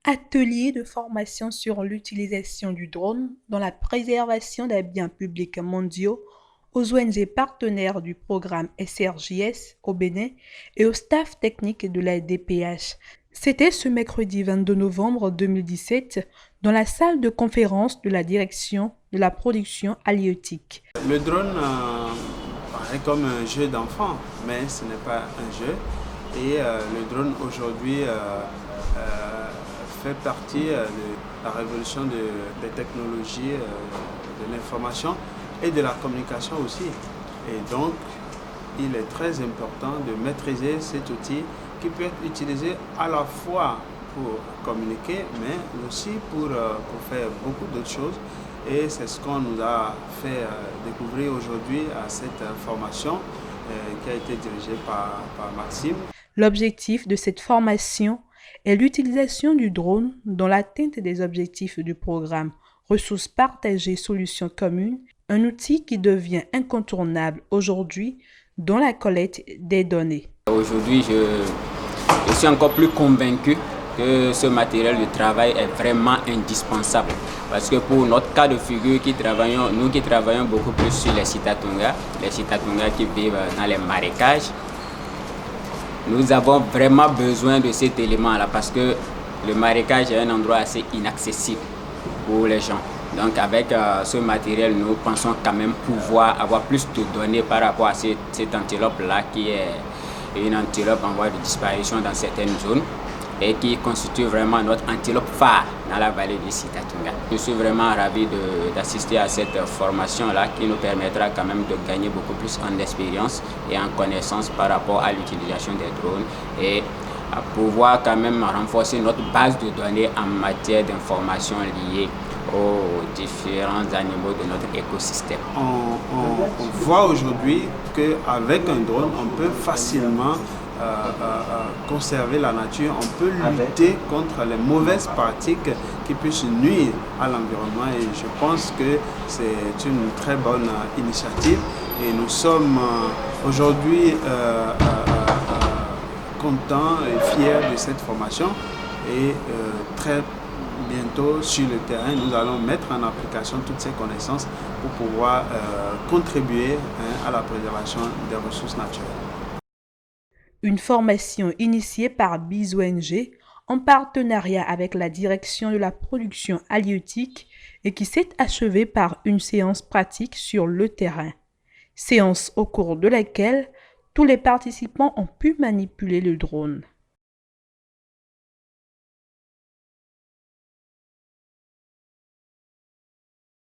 Atelier de formation sur l'utilisation du drone dans la préservation des biens publics mondiaux aux ONG partenaires du programme SRJS au Bénin et au staff technique de la DPH. C'était ce mercredi 22 novembre 2017 dans la salle de conférence de la direction de la production halieutique. Le drone paraît comme un jeu d'enfant, mais ce n'est pas un jeu. Et le drone aujourd'hui fait partie de la révolution des technologies de l'information et de la communication aussi. Et donc, il est très important de maîtriser cet outil qui peut être utilisé à la fois pour communiquer, mais aussi pour faire beaucoup d'autres choses. Et c'est ce qu'on nous a fait découvrir aujourd'hui à cette formation qui a été dirigée par Maxime. L'objectif de cette formation est l'utilisation du drone dans l'atteinte des objectifs du programme Ressources partagées, solutions communes, un outil qui devient incontournable aujourd'hui dans la collecte des données. Aujourd'hui, je suis encore plus convaincu que ce matériel de travail est vraiment indispensable. Parce que pour notre cas de figure, nous qui travaillons beaucoup plus sur les Sitatunga qui vivent dans les marécages, nous avons vraiment besoin de cet élément-là parce que le marécage est un endroit assez inaccessible pour les gens. Donc avec ce matériel, nous pensons quand même pouvoir avoir plus de données par rapport à cette antilope-là qui est une antilope en voie de disparition dans certaines zones et qui constitue vraiment notre antilope phare dans la vallée du Sitatunga. Je suis vraiment ravi d'assister à cette formation-là qui nous permettra quand même de gagner beaucoup plus en expérience et en connaissance par rapport à l'utilisation des drones et à pouvoir quand même renforcer notre base de données en matière d'informations liées aux différents animaux de notre écosystème. On voit aujourd'hui qu'avec un drone, on peut facilement conserver la nature, on peut lutter contre les mauvaises pratiques qui puissent nuire à l'environnement et je pense que c'est une très bonne initiative et nous sommes aujourd'hui contents et fiers de cette formation et très bientôt sur le terrain, nous allons mettre en application toutes ces connaissances pour pouvoir contribuer à la préservation des ressources naturelles. Une formation initiée par BizONG en partenariat avec la direction de la production halieutique et qui s'est achevée par une séance pratique sur le terrain. Séance au cours de laquelle tous les participants ont pu manipuler le drone.